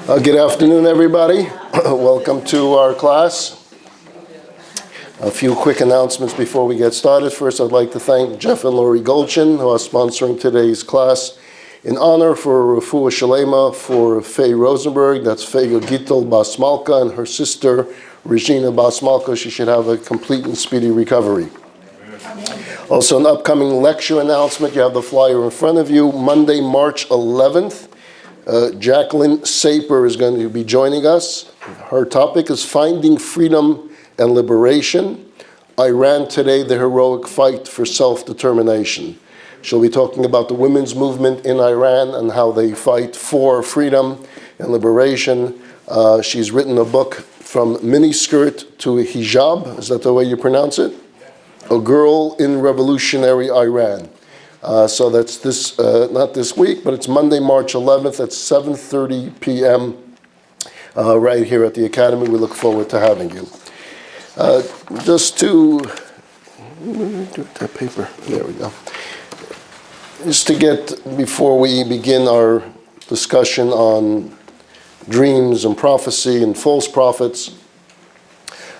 Good afternoon, everybody. Welcome to our class. A few quick announcements before we get started. First, I'd like to thank Jeff and Lori Goldchin, who are sponsoring today's class in honor for Refuah Shalema for Faye Rosenberg. That's Faye Gittel Bas Malka and her sister, Regina Bas Malka. She should have a complete and speedy recovery. Also, an upcoming lecture announcement. You have the flyer in front of you. Monday, March 11th. Jacqueline Saper is going to be joining us. Her topic is Finding Freedom and Liberation. Iran Today, the Heroic Fight for Self-Determination. She'll be talking about the women's movement in Iran and how they fight for freedom and liberation. She's written a book, From Miniskirt to Hijab. Is that the way you pronounce it? A Girl in Revolutionary Iran. So that's this, not this week, but it's Monday, March 11th at 7:30 p.m. Right here at the Academy. We look forward to having you. Just to, that paper, there we go. Just to get, before we begin our discussion on dreams and prophecy and false prophets,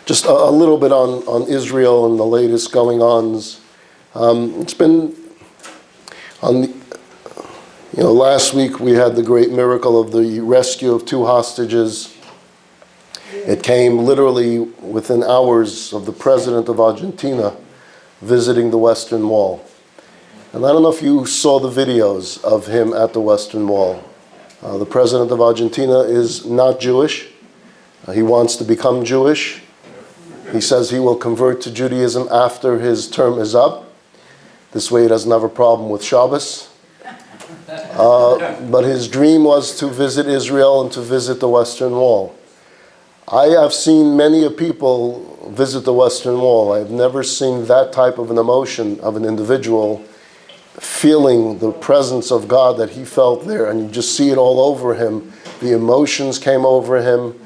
just a little bit on Israel and the latest going-ons. It's been last week we had the great miracle of the rescue of two hostages. It came literally within hours of the president of Argentina visiting the Western Wall. And I don't know if you saw the videos of him at the Western Wall. The president of Argentina is not Jewish. He wants to become Jewish. He says he will convert to Judaism after his term is up. This way he doesn't have a problem with Shabbos. But his dream was to visit Israel and to visit the Western Wall. I have seen many people visit the Western Wall. I've never seen that type of an emotion of an individual feeling the presence of God that he felt there. And you just see it all over him. The emotions came over him.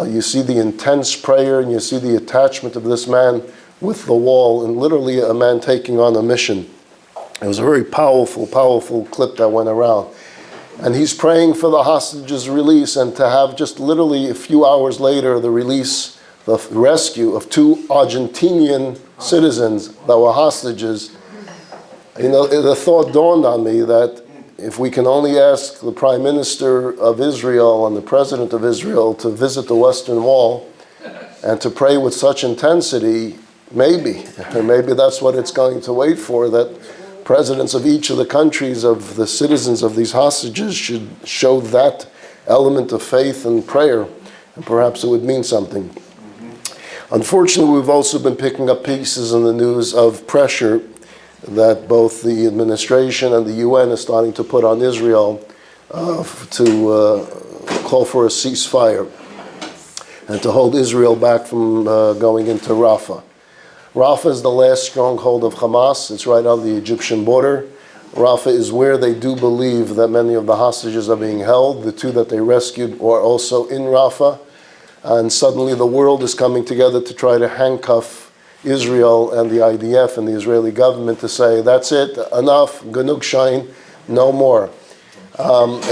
You see the intense prayer and you see the attachment of this man with the wall, and literally a man taking on a mission. It was a very powerful, powerful clip that went around. And he's praying for the hostages' release, and to have just literally a few hours later the release, the rescue of two Argentinian citizens that were hostages. The thought dawned on me that if we can only ask the Prime Minister of Israel and the President of Israel to visit the Western Wall and to pray with such intensity, maybe that's what it's going to wait for, that presidents of each of the countries of the citizens of these hostages should show that element of faith and prayer, and perhaps it would mean something. Unfortunately, we've also been picking up pieces in the news of pressure that both the administration and the UN is starting to put on Israel to call for a ceasefire and to hold Israel back from going into Rafah. Rafah is the last stronghold of Hamas. It's right on the Egyptian border. Rafah is where they do believe that many of the hostages are being held. The two that they rescued are also in Rafah. And suddenly the world is coming together to try to handcuff Israel and the IDF and the Israeli government to say, that's it, enough, Ganuk Shain, no more. And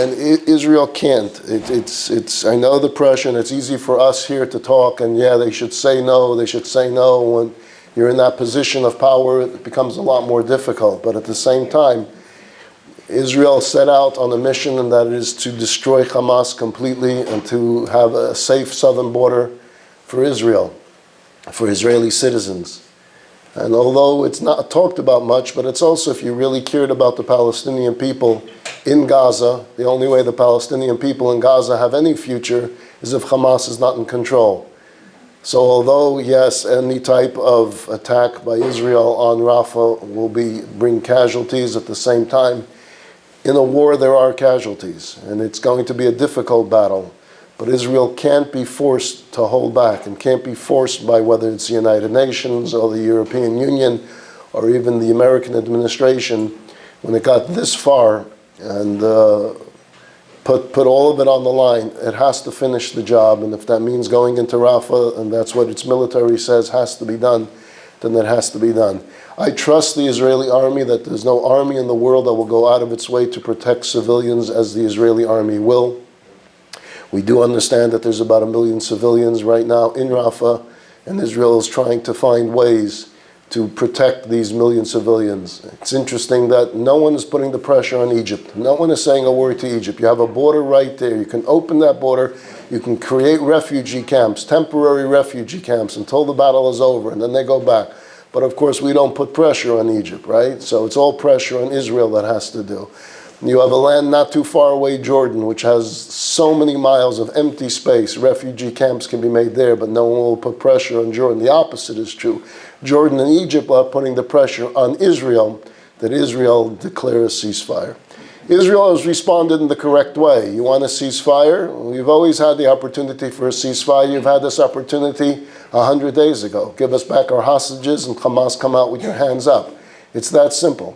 Israel can't. I know the pressure, and it's easy for us here to talk, and yeah, they should say no. When you're in that position of power, it becomes a lot more difficult. But at the same time, Israel set out on a mission, and that is to destroy Hamas completely and to have a safe southern border for Israel, for Israeli citizens. And although it's not talked about much, but it's also, if you really cared about the Palestinian people in Gaza, the only way the Palestinian people in Gaza have any future is if Hamas is not in control. So although, yes, any type of attack by Israel on Rafah will bring casualties, at the same time, in a war there are casualties, and it's going to be a difficult battle. But Israel can't be forced to hold back, and can't be forced by whether it's the United Nations or the European Union or even the American administration. When it got this far and put all of it on the line, it has to finish the job. And if that means going into Rafah, and that's what its military says has to be done, then it has to be done. I trust the Israeli army, that there's no army in the world that will go out of its way to protect civilians as the Israeli army will. We do understand that there's about 1 million civilians right now in Rafah, and Israel is trying to find ways to protect these million civilians. It's interesting that no one is putting the pressure on Egypt. No one is saying a word to Egypt. You have a border right there. You can open that border. You can create refugee camps, temporary refugee camps, until the battle is over, and then they go back. But of course, we don't put pressure on Egypt, right? So it's all pressure on Israel that has to do. You have a land not too far away, Jordan, which has so many miles of empty space. Refugee camps can be made there, but no one will put pressure on Jordan. The opposite is true. Jordan and Egypt are putting the pressure on Israel, that Israel declare a ceasefire. Israel has responded in the correct way. You want a ceasefire? We've always had the opportunity for a ceasefire. You've had this opportunity 100 days ago. Give us back our hostages and Hamas come out with your hands up. It's that simple.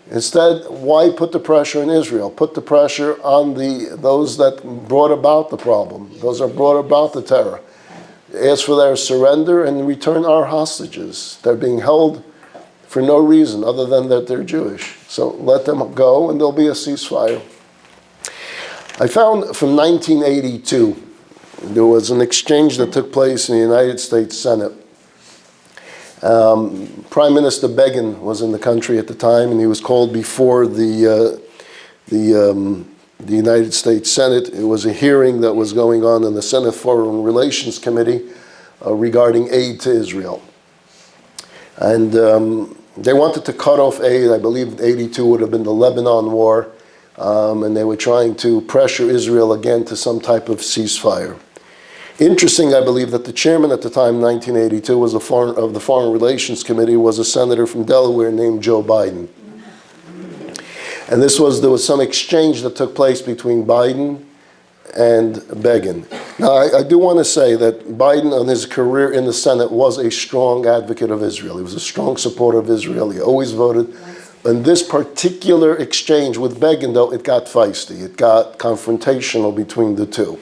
Instead, why put the pressure on Israel? Put the pressure on those that brought about the problem, those that brought about the terror. Ask for their surrender and return our hostages. They're being held for no reason other than that they're Jewish. So let them go and there'll be a ceasefire. I found from 1982, there was an exchange that took place in the United States Senate. Prime Minister Begin was in the country at the time, and he was called before the United States Senate. It was a hearing that was going on in the Senate Foreign Relations Committee regarding aid to Israel. And they wanted to cut off aid. I believe 82 would have been the Lebanon War, and they were trying to pressure Israel again to some type of ceasefire. Interesting, I believe, that the chairman at the time, 1982, was of the Foreign Relations Committee, was a senator from Delaware named Joe Biden. And there was some exchange that took place between Biden and Begin. Now, I do want to say that Biden, on his career in the Senate, was a strong advocate of Israel. He was a strong supporter of Israel. He always voted. In this particular exchange with Begin, though, it got feisty. It got confrontational between the two.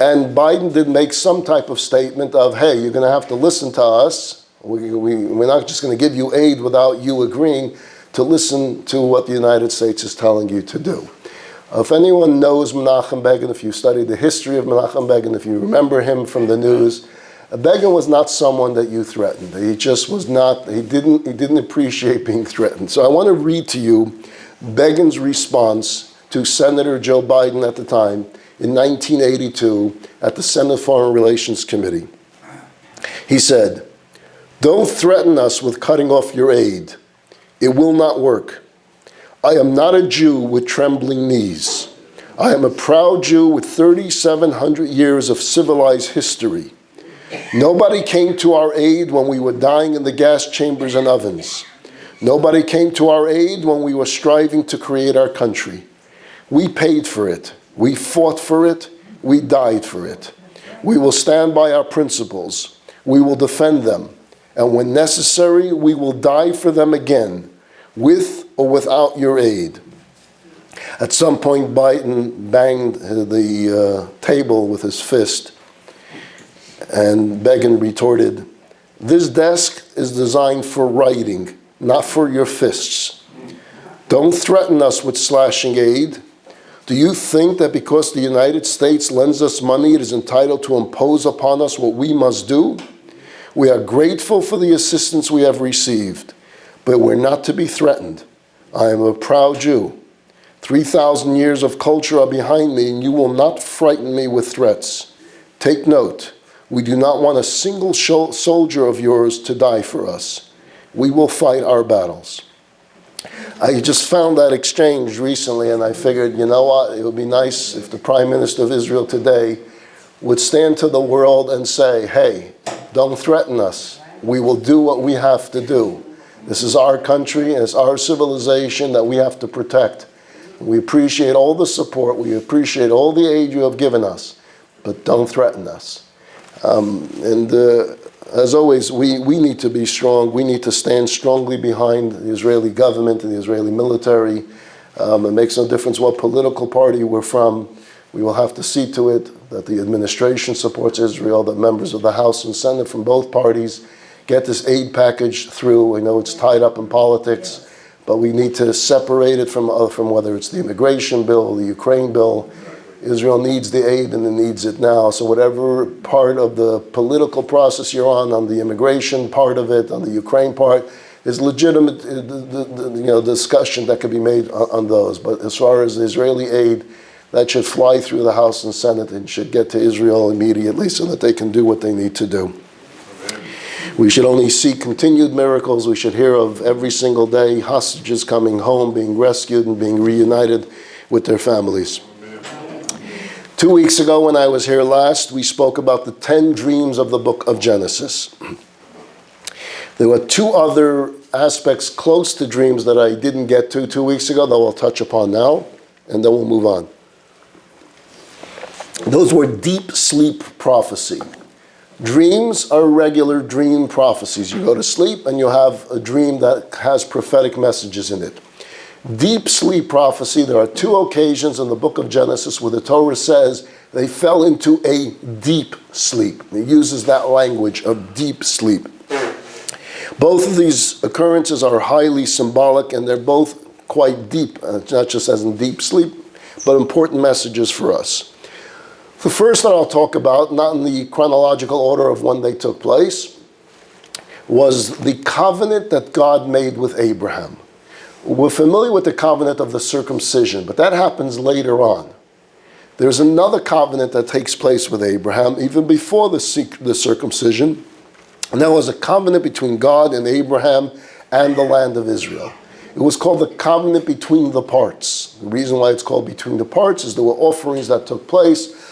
And Biden did make some type of statement of, hey, you're going to have to listen to us. We're not just going to give you aid without you agreeing to listen to what the United States is telling you to do. If anyone knows Menachem Begin, if you studied the history of Menachem Begin, if you remember him from the news, Begin was not someone that you threatened. He just was not, he didn't appreciate being threatened. So I want to read to you Begin's response to Senator Joe Biden at the time in 1982 at the Senate Foreign Relations Committee. He said, "Don't threaten us with cutting off your aid. It will not work. I am not a Jew with trembling knees. I am a proud Jew with 3,700 years of civilized history. Nobody came to our aid when we were dying in the gas chambers and ovens. Nobody came to our aid when we were striving to create our country. We paid for it. We fought for it. We died for it. We will stand by our principles. We will defend them. And when necessary, we will die for them again, with or without your aid." At some point, Biden banged the table with his fist, and Begin retorted, "This desk is designed for writing, not for your fists. Don't threaten us with slashing aid. Do you think that because the United States lends us money, it is entitled to impose upon us what we must do? We are grateful for the assistance we have received, but we're not to be threatened. I am a proud Jew. 3,000 years of culture are behind me, and you will not frighten me with threats. Take note, we do not want a single soldier of yours to die for us. We will fight our battles." I just found that exchange recently, and I figured, you know what, it would be nice if the Prime Minister of Israel today would stand to the world and say, hey, don't threaten us. We will do what we have to do. This is our country, and it's our civilization that we have to protect. We appreciate all the support. We appreciate all the aid you have given us, but don't threaten us. As always, we need to be strong. We need to stand strongly behind the Israeli government and the Israeli military. It makes no difference what political party we're from. We will have to see to it that the administration supports Israel, that members of the House and Senate from both parties get this aid package through. I know it's tied up in politics, but we need to separate it from whether it's the immigration bill, the Ukraine bill. Israel needs the aid and it needs it now. So whatever part of the political process you're on the immigration part of it, on the Ukraine part, is legitimate discussion that could be made on those. But as far as the Israeli aid, that should fly through the House and Senate and should get to Israel immediately so that they can do what they need to do. We should only see continued miracles. We should hear of every single day hostages coming home, being rescued and being reunited with their families. 2 weeks ago when I was here last, we spoke about the 10 dreams of the book of Genesis. There were 2 other aspects close to dreams that I didn't get to 2 weeks ago that we'll touch upon now, and then we'll move on. Those were deep sleep prophecy. Dreams are regular dream prophecies. You go to sleep and you have a dream that has prophetic messages in it. Deep sleep prophecy, there are 2 occasions in the book of Genesis where the Torah says they fell into a deep sleep. It uses that language of deep sleep. Both of these occurrences are highly symbolic and they're both quite deep, not just as in deep sleep, but important messages for us. The first that I'll talk about, not in the chronological order of when they took place, was the covenant that God made with Abraham. We're familiar with the covenant of the circumcision, but that happens later on. There's another covenant that takes place with Abraham, even before the circumcision, and that was a covenant between God and Abraham and the land of Israel. It was called the covenant between the parts. The reason why it's called between the parts is there were offerings that took place.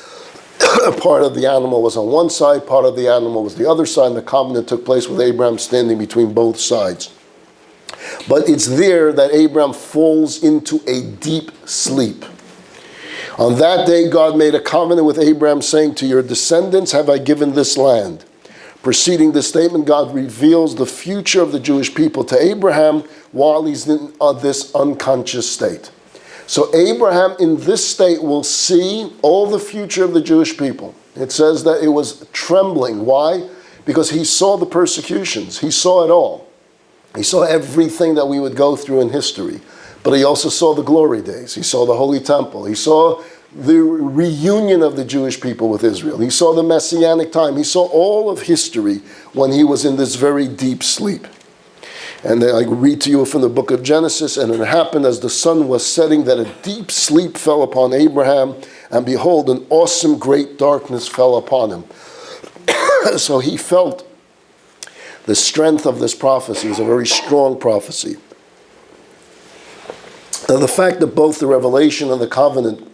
Part of the animal was on one side, part of the animal was the other side, and the covenant took place with Abraham standing between both sides. But it's there that Abraham falls into a deep sleep. On that day, God made a covenant with Abraham, saying, "To your descendants have I given this land." Preceding this statement, God reveals the future of the Jewish people to Abraham while he's in this unconscious state. So Abraham in this state will see all the future of the Jewish people. It says that it was trembling. Why? Because he saw the persecutions. He saw it all. He saw everything that we would go through in history. But he also saw the glory days. He saw the Holy Temple. He saw the reunion of the Jewish people with Israel. He saw the Messianic time. He saw all of history when he was in this very deep sleep. And I read to you from the book of Genesis, and it happened as the sun was setting that a deep sleep fell upon Abraham, and behold, an awesome great darkness fell upon him. So he felt the strength of this prophecy. It was a very strong prophecy. Now the fact that both the revelation and the covenant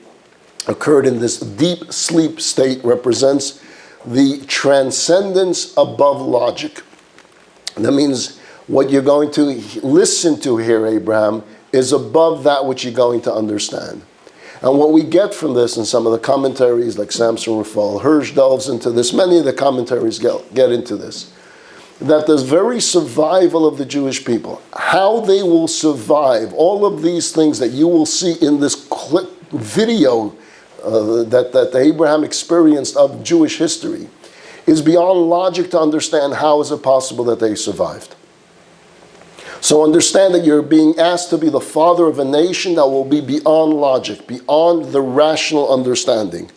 occurred in this deep sleep state represents the transcendence above logic. That means what you're going to listen to here, Abraham, is above that which you're going to understand. And what we get from this in some of the commentaries, like Samson Raphael Hirsch delves into this, many of the commentaries get into this, that the very survival of the Jewish people, how they will survive, all of these things that you will see in this video that Abraham experienced of Jewish history, is beyond logic to understand how is it possible that they survived. So understand that you're being asked to be the father of a nation that will be beyond logic, beyond the rational understanding.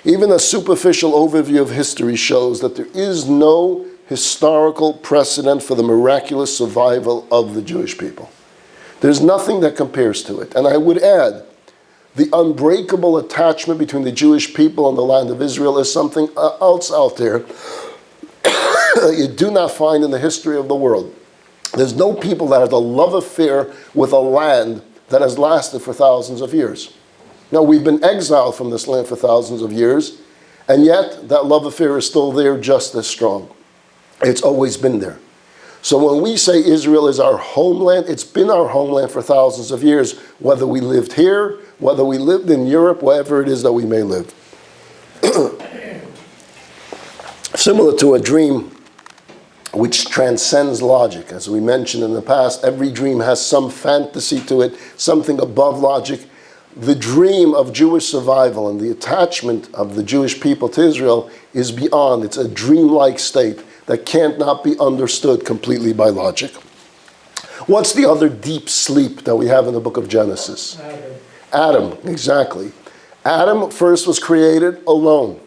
Even a superficial overview of history shows that there is no historical precedent for the miraculous survival of the Jewish people. There's nothing that compares to it. And I would add, the unbreakable attachment between the Jewish people and the land of Israel is something else out there you do not find in the history of the world. There's no people that have a love affair with a land that has lasted for thousands of years. Now, we've been exiled from this land for thousands of years, and yet that love affair is still there just as strong. It's always been there. So when we say Israel is our homeland, it's been our homeland for thousands of years, whether we lived here, whether we lived in Europe, wherever it is that we may live. Similar to a dream which transcends logic. As we mentioned in the past, every dream has some fantasy to it, something above logic. The dream of Jewish survival and the attachment of the Jewish people to Israel is beyond. It's a dreamlike state that can't not be understood completely by logic. What's the other deep sleep that we have in the book of Genesis? Adam, exactly. Adam first was created alone.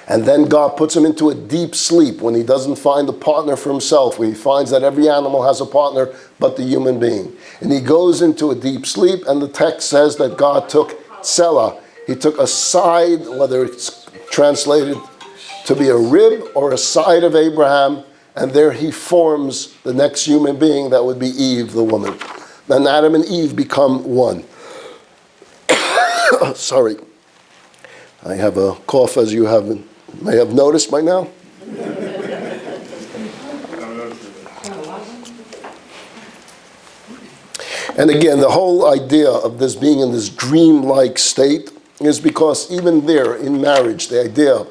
And then God puts him into a deep sleep when he doesn't find a partner for himself, where he finds that every animal has a partner but the human being. And he goes into a deep sleep, and the text says that God took Selah. He took a side, whether it's translated to be a rib or a side of Abraham, and there he forms the next human being that would be Eve, the woman. Then Adam and Eve become one. Sorry. I have a cough, as you may have noticed by now. And again, the whole idea of this being in this dream-like state is because even there in marriage, the idea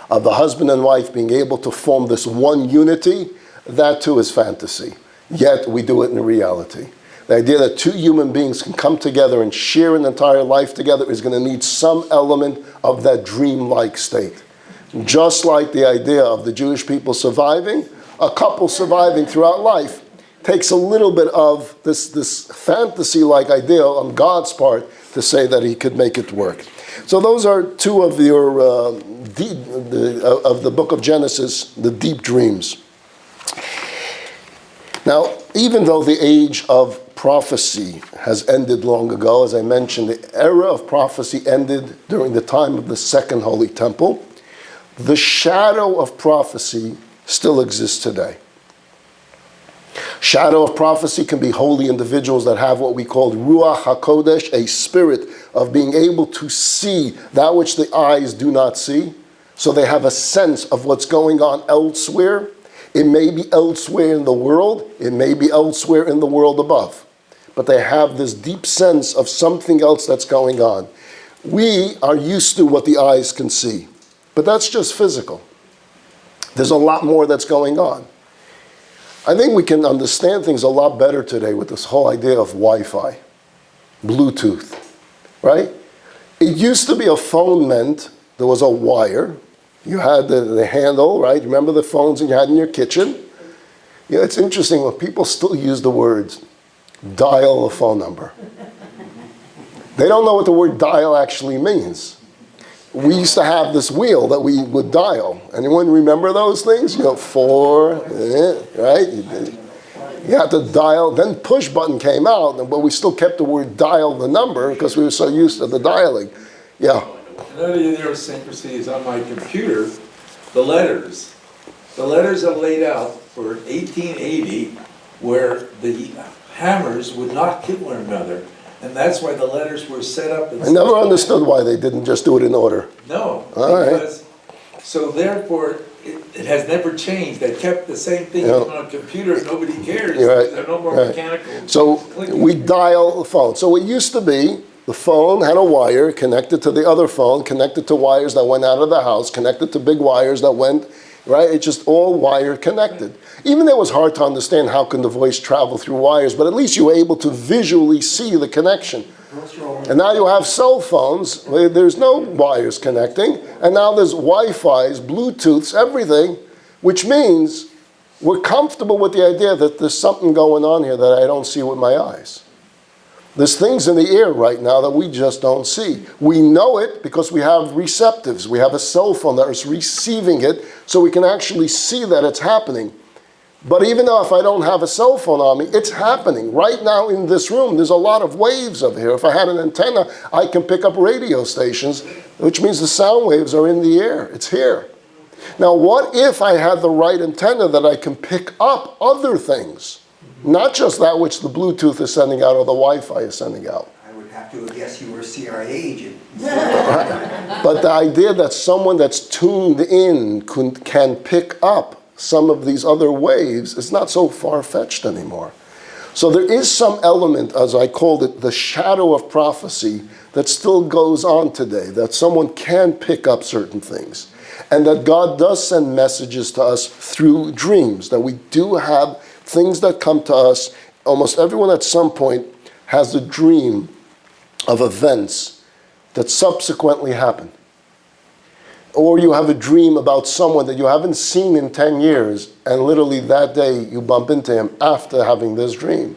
of the husband and wife being able to form this one unity, that too is fantasy. Yet we do it in reality. The idea that two human beings can come together and share an entire life together is going to need some element of that dream-like state. Just like the idea of the Jewish people surviving, a couple surviving throughout life takes a little bit of this fantasy-like idea on God's part to say that he could make it work. So those are two of your of the book of Genesis, the deep dreams. Now, even though the age of prophecy has ended long ago, as I mentioned, the era of prophecy ended during the time of the Second Holy Temple, the shadow of prophecy still exists today. Shadow of prophecy can be holy individuals that have what we call Ruach HaKodesh, a spirit of being able to see that which the eyes do not see. So they have a sense of what's going on elsewhere. It may be elsewhere in the world. It may be elsewhere in the world above. But they have this deep sense of something else that's going on. We are used to what the eyes can see. But that's just physical. There's a lot more that's going on. I think we can understand things a lot better today with this whole idea of Wi-Fi, Bluetooth, right? It used to be a phone meant there was a wire. You had the handle, right? Remember the phones that you had in your kitchen? Yeah, it's interesting when people still use the words dial a phone number. They don't know what the word dial actually means. We used to have this wheel that we would dial. Anyone remember those things? 4, right? You had to dial. Then push button came out, but we still kept the word dial the number because we were so used to the dialing. Yeah. Another idiosyncrasy is on my computer, the letters. The letters are laid out for 1880 where the hammers would not hit one another. And that's why the letters were set up. I never understood why they didn't just do it in order. No, all because, right. So therefore, it has never changed. They kept the same thing on a computer. Nobody cares. Right. There are no more mechanical. So clicking. we dial the phone. So it used to be the phone had a wire connected to the other phone, connected to wires that went out of the house, connected to big wires that went, right? It's just all wire connected. Even though it was hard to understand how can the voice travel through wires, but at least you were able to visually see the connection. And now you have cell phones where there's no wires connecting, and now there's Wi-Fi's, Bluetooths, everything, which means we're comfortable with the idea that there's something going on here that I don't see with my eyes. There's things in the air right now that we just don't see. We know it because we have receptives. We have a cell phone that is receiving it, so we can actually see that it's happening. But even though if I don't have a cell phone on me, it's happening. Right now in this room, there's a lot of waves over here. If I had an antenna, I can pick up radio stations, which means the sound waves are in the air. It's here. Now, what if I had the right antenna that I can pick up other things? Not just that which the Bluetooth is sending out or the Wi-Fi is sending out. I would have to guess you were a CIA agent. But the idea that someone that's tuned in can pick up some of these other waves is not so far-fetched anymore. So there is some element, as I called it, the shadow of prophecy that still goes on today, that someone can pick up certain things. And that God does send messages to us through dreams, that we do have things that come to us. Almost everyone at some point has a dream of events that subsequently happen. Or you have a dream about someone that you haven't seen in 10 years, and literally that day you bump into him after having this dream.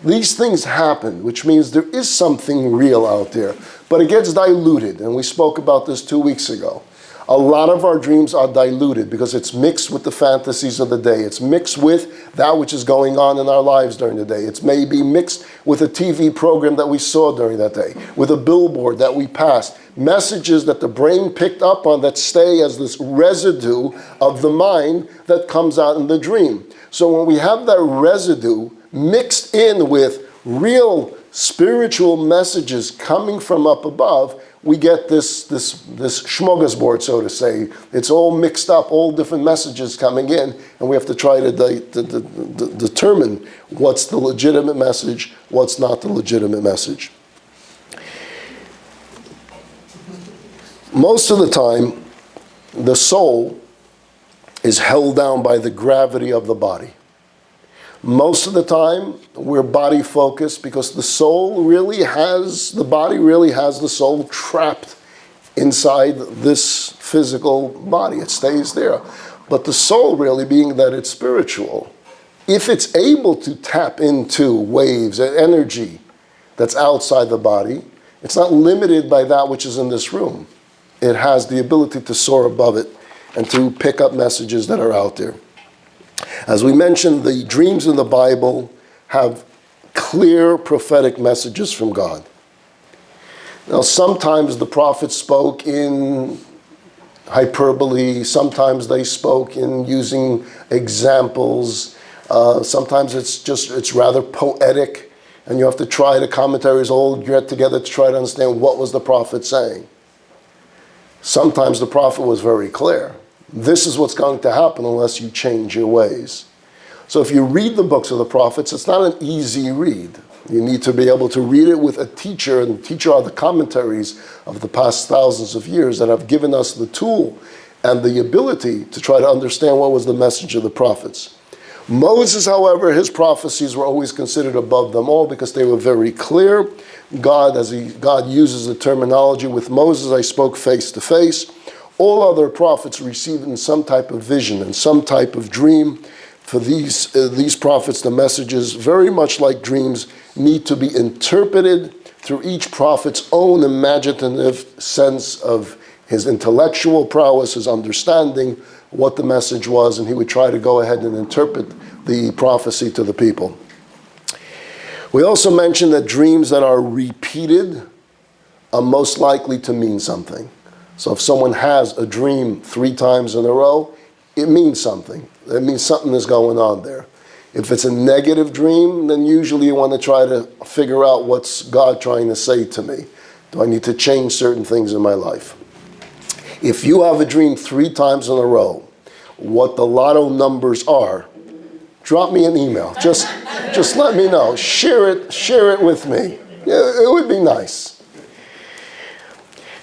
These things happen, which means there is something real out there, but it gets diluted, and we spoke about this 2 weeks ago. A lot of our dreams are diluted because it's mixed with the fantasies of the day. It's mixed with that which is going on in our lives during the day. It's maybe mixed with a TV program that we saw during that day, with a billboard that we passed, messages that the brain picked up on that stay as this residue of the mind that comes out in the dream. So when we have that residue mixed in with real spiritual messages coming from up above, we get this smorgasbord, so to say. It's all mixed up, all different messages coming in, and we have to try to determine what's the legitimate message, what's not the legitimate message. Most of the time, the soul is held down by the gravity of the body. Most of the time, we're body focused because the body really has the soul trapped inside this physical body. It stays there. But the soul really, being that it's spiritual, if it's able to tap into waves and energy that's outside the body, it's not limited by that which is in this room. It has the ability to soar above it and to pick up messages that are out there. As we mentioned, the dreams in the Bible have clear prophetic messages from God. Now, sometimes the prophets spoke in hyperbole, sometimes they spoke in using examples, sometimes it's rather poetic, and you have to try, the commentaries all get together to try to understand what was the prophet saying. Sometimes the prophet was very clear. This is what's going to happen unless you change your ways. So if you read the books of the prophets, it's not an easy read. You need to be able to read it with a teacher, and the teacher are the commentaries of the past thousands of years that have given us the tool and the ability to try to understand what was the message of the prophets. Moses, however, his prophecies were always considered above them all because they were very clear. God uses the terminology, with Moses I spoke face to face. All other prophets received in some type of vision and some type of dream. For these prophets, the messages, very much like dreams, need to be interpreted through each prophet's own imaginative sense of his intellectual prowess, his understanding, what the message was, and he would try to go ahead and interpret the prophecy to the people. We also mentioned that dreams that are repeated are most likely to mean something. So if someone has a dream 3 times in a row, it means something. It means something is going on there. If it's a negative dream, then usually you want to try to figure out what's God trying to say to me. Do I need to change certain things in my life? If you have a dream 3 times in a row, what the lotto numbers are, drop me an email. Just let me know. Share it with me. It would be nice.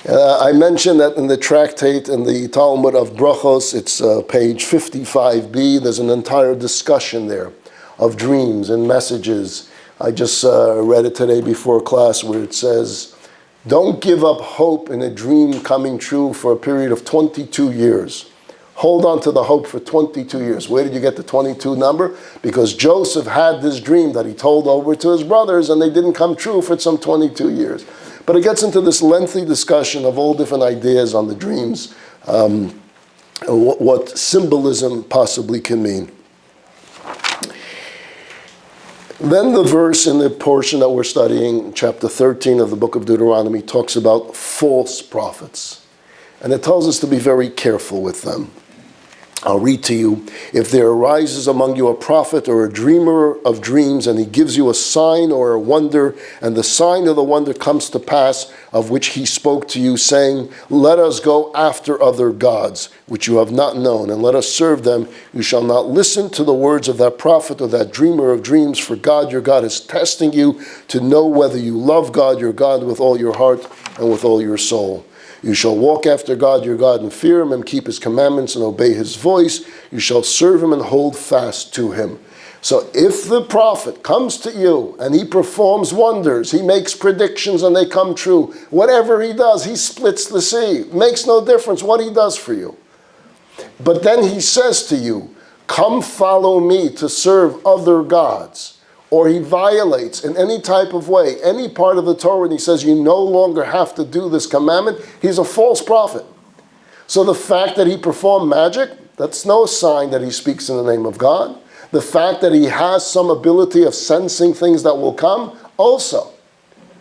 I mentioned that in the tractate in the Talmud of Brachos, it's page 55b, there's an entire discussion there of dreams and messages. I just read it today before class where it says, don't give up hope in a dream coming true for a period of 22 years. Hold on to the hope for 22 years. Where did you get the 22 number? Because Joseph had this dream that he told over to his brothers and they didn't come true for some 22 years. But it gets into this lengthy discussion of all different ideas on the dreams, what symbolism possibly can mean. Then the verse in the portion that we're studying, chapter 13 of the book of Deuteronomy, talks about false prophets. And it tells us to be very careful with them. I'll read to you. If there arises among you a prophet or a dreamer of dreams, and he gives you a sign or a wonder, and the sign of the wonder comes to pass, of which he spoke to you, saying, let us go after other gods, which you have not known, and let us serve them, you shall not listen to the words of that prophet or that dreamer of dreams, for God your God is testing you to know whether you love God your God with all your heart and with all your soul. You shall walk after God your God and fear him and keep his commandments and obey his voice. You shall serve him and hold fast to him. So if the prophet comes to you and he performs wonders, he makes predictions and they come true, whatever he does, he splits the sea. Makes no difference what he does for you. But then he says to you, come follow me to serve other gods. or he violates in any type of way any part of the Torah, and he says you no longer have to do this commandment, he's a false prophet. So the fact that he performed magic, that's no sign that he speaks in the name of God. The fact that he has some ability of sensing things that will come, also.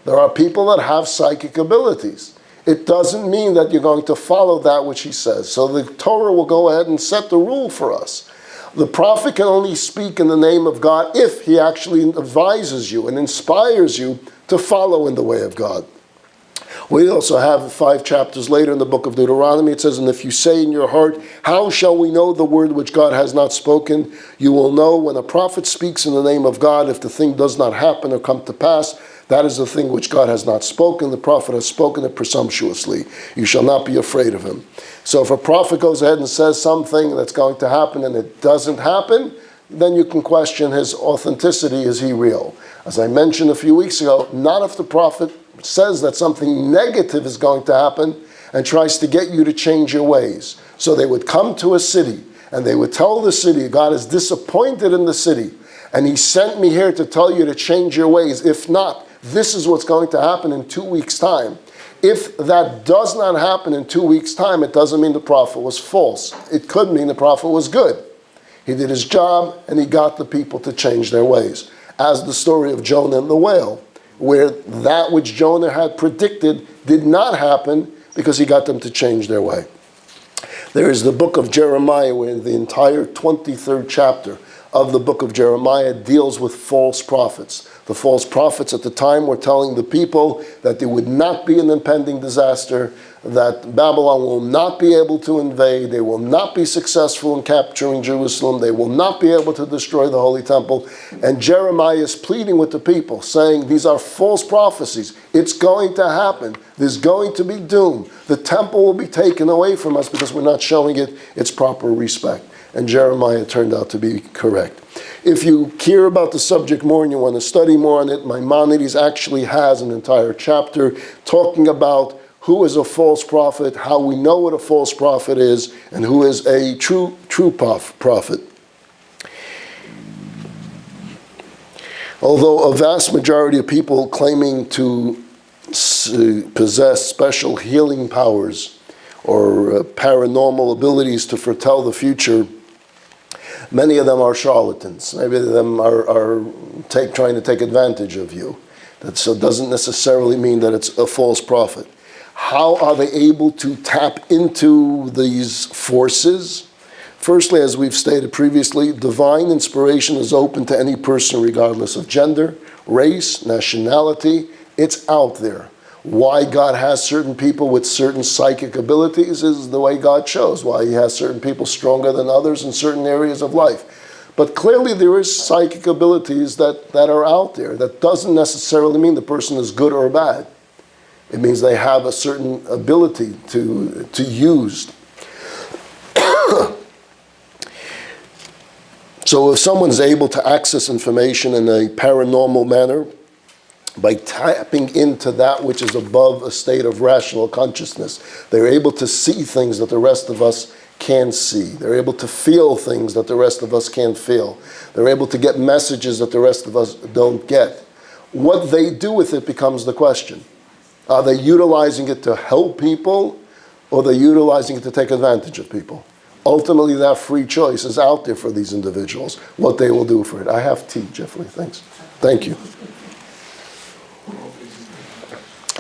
There are people that have psychic abilities. It doesn't mean that you're going to follow that which he says. So the Torah will go ahead and set the rule for us. The prophet can only speak in the name of God if he actually advises you and inspires you to follow in the way of God. We also have 5 chapters later in the book of Deuteronomy, it says, and if you say in your heart, how shall we know the word which God has not spoken? You will know when a prophet speaks in the name of God, if the thing does not happen or come to pass, that is the thing which God has not spoken. The prophet has spoken it presumptuously. You shall not be afraid of him. So if a prophet goes ahead and says something that's going to happen and it doesn't happen, then you can question his authenticity. Is he real? As I mentioned a few weeks ago, not if the prophet says that something negative is going to happen and tries to get you to change your ways. So they would come to a city and they would tell the city, God is disappointed in the city and he sent me here to tell you to change your ways. If not, this is what's going to happen in 2 weeks' time. If that does not happen in 2 weeks' time, it doesn't mean the prophet was false. It could mean the prophet was good. He did his job and he got the people to change their ways. As the story of Jonah and the whale, where that which Jonah had predicted did not happen because he got them to change their way. There is the book of Jeremiah, where the entire 23rd chapter of the book of Jeremiah deals with false prophets. The false prophets at the time were telling the people that there would not be an impending disaster, that Babylon will not be able to invade, they will not be successful in capturing Jerusalem, they will not be able to destroy the Holy Temple. And Jeremiah is pleading with the people, saying these are false prophecies. It's going to happen. There's going to be doom. The temple will be taken away from us because we're not showing it its proper respect. And Jeremiah turned out to be correct. If you care about the subject more and you want to study more on it, Maimonides actually has an entire chapter talking about who is a false prophet, how we know what a false prophet is, and who is a true prophet. Although a vast majority of people claiming to possess special healing powers or paranormal abilities to foretell the future, many of them are charlatans. Many of them are trying to take advantage of you. That so doesn't necessarily mean that it's a false prophet. How are they able to tap into these forces? Firstly, as we've stated previously, divine inspiration is open to any person regardless of gender, race, nationality. It's out there. Why God has certain people with certain psychic abilities is the way God chose. Why he has certain people stronger than others in certain areas of life. But clearly there is psychic abilities that are out there. That doesn't necessarily mean the person is good or bad. It means they have a certain ability to use. So if someone's able to access information in a paranormal manner, by tapping into that which is above a state of rational consciousness, they're able to see things that the rest of us can't see. They're able to feel things that the rest of us can't feel. They're able to get messages that the rest of us don't get. What they do with it becomes the question. Are they utilizing it to help people, or are they utilizing it to take advantage of people? Ultimately, that free choice is out there for these individuals, what they will do for it. I have tea, Jeffrey, thanks. Thank you.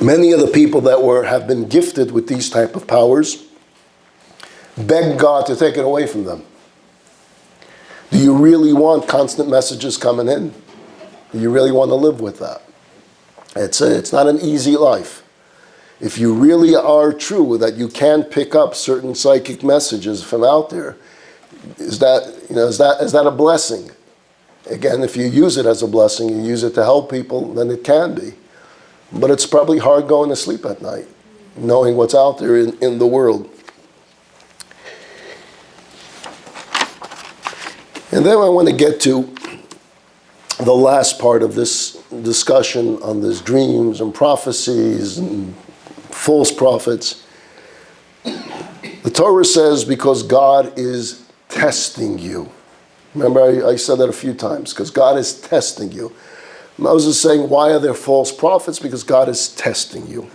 Many of the people that have been gifted with these type of powers beg God to take it away from them. Do you really want constant messages coming in? Do you really want to live with that? It's not an easy life. If you really are true that you can pick up certain psychic messages from out there, is that a blessing? Again, if you use it as a blessing, you use it to help people, then it can be. But it's probably hard going to sleep at night, knowing what's out there in the world. And then I want to get to the last part of this discussion on these dreams and prophecies and false prophets. The Torah says because God is testing you. Remember, I said that a few times, because God is testing you. Moses is saying, why are there false prophets? Because God is testing you.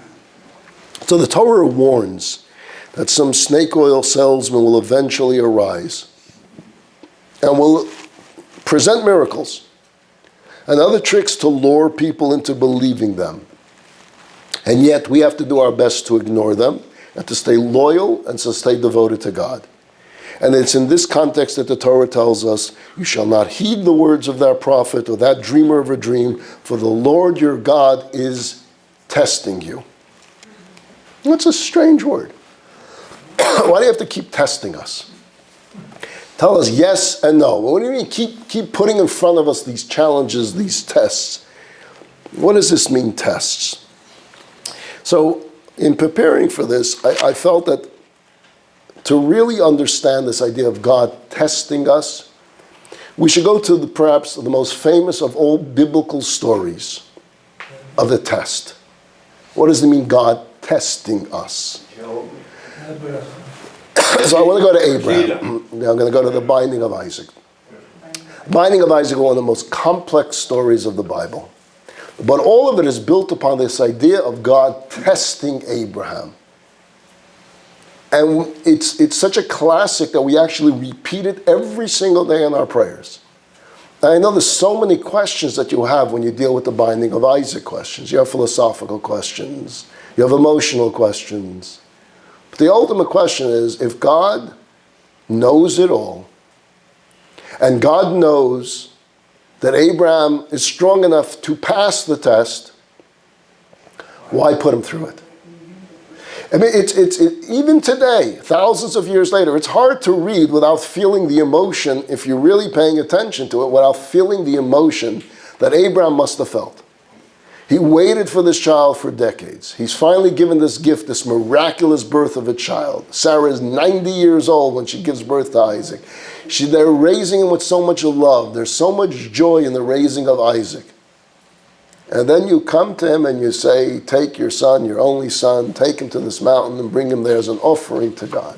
So the Torah warns that some snake oil salesman will eventually arise and will present miracles and other tricks to lure people into believing them. And yet we have to do our best to ignore them and to stay loyal and to stay devoted to God. And it's in this context that the Torah tells us, you shall not heed the words of that prophet or that dreamer of a dream, for the Lord your God is testing you. That's a strange word. Why do you have to keep testing us? Tell us yes and no. What do you mean keep putting in front of us these challenges, these tests? What does this mean, tests? So in preparing for this, I felt that to really understand this idea of God testing us, we should go to perhaps the most famous of all biblical stories of the test. What does it mean, God testing us? So I want to go to Abraham. I'm going to go to the binding of Isaac. Binding of Isaac is one of the most complex stories of the Bible. But all of it is built upon this idea of God testing Abraham. And it's such a classic that we actually repeat it every single day in our prayers. And I know there's so many questions that you have when you deal with the binding of Isaac questions. You have philosophical questions. You have emotional questions. But the ultimate question is, if God knows it all, and God knows that Abraham is strong enough to pass the test, why put him through it? I mean, even today, thousands of years later, it's hard to read without feeling the emotion, if you're really paying attention to it, without feeling the emotion that Abraham must have felt. He waited for this child for decades. He's finally given this gift, this miraculous birth of a child. Sarah is 90 years old when she gives birth to Isaac. They're raising him with so much love. There's so much joy in the raising of Isaac. And then you come to him and you say, take your son, your only son, take him to this mountain and bring him there as an offering to God.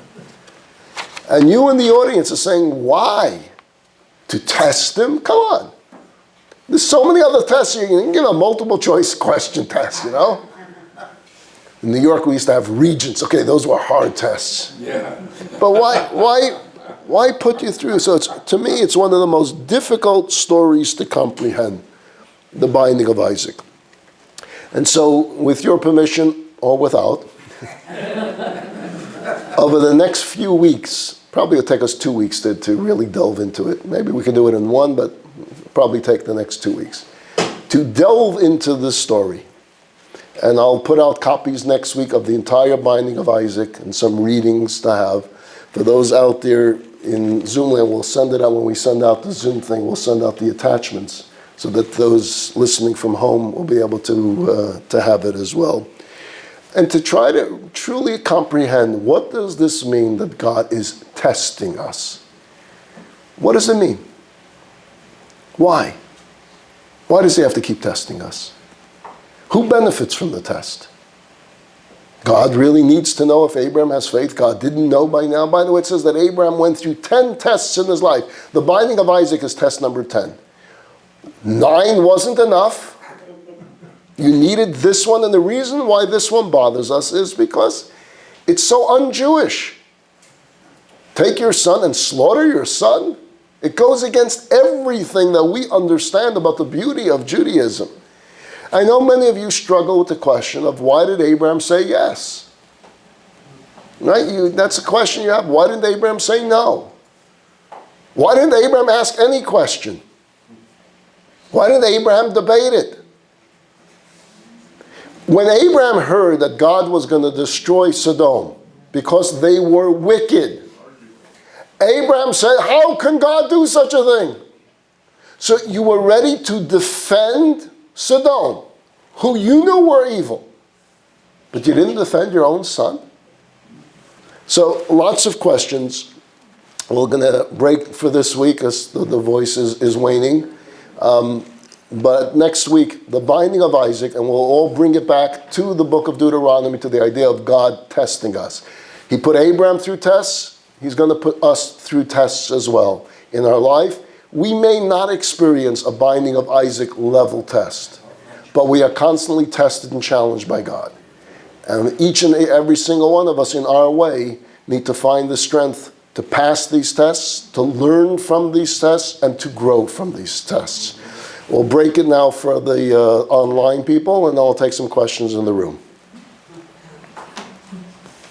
And you in the audience are saying, why? To test him? Come on. There's so many other tests. You can give a multiple choice question test, you know? In New York, we used to have regents. Okay, those were hard tests. Yeah. But why put you through? So to me, it's one of the most difficult stories to comprehend, the binding of Isaac. And so, with your permission, or without, over the next few weeks, probably it'll take us 2 weeks to really delve into it. Maybe we can do it in one, but probably take the next 2 weeks to delve into this story. And I'll put out copies next week of the entire binding of Isaac and some readings to have. For those out there in Zoomland, we'll send it out when we send out the Zoom thing. We'll send out the attachments so that those listening from home will be able to have it as well. And to try to truly comprehend, what does this mean that God is testing us? What does it mean? Why? Why does he have to keep testing us? Who benefits from the test? God really needs to know if Abraham has faith. God didn't know by now. By the way, it says that Abraham went through 10 tests in his life. The binding of Isaac is test number 10. 9 wasn't enough. You needed this one. And the reason why this one bothers us is because it's so un-Jewish. Take your son and slaughter your son? It goes against everything that we understand about the beauty of Judaism. I know many of you struggle with the question of, why did Abraham say yes? Right? That's a question you have. Why didn't Abraham say no? Why didn't Abraham ask any question? Why didn't Abraham debate it? When Abraham heard that God was going to destroy Sodom because they were wicked, Abraham said, how can God do such a thing? So you were ready to defend Sodom, who you knew were evil, but you didn't defend your own son? So lots of questions. We're going to break for this week as the voice is waning. But next week, the binding of Isaac, and we'll all bring it back to the book of Deuteronomy, to the idea of God testing us. He put Abraham through tests. He's going to put us through tests as well in our life. We may not experience a Binding of Isaac level test, but we are constantly tested and challenged by God. And each and every single one of us in our way need to find the strength to pass these tests, to learn from these tests, and to grow from these tests. We'll break it now for the online people, and I'll take some questions in the room.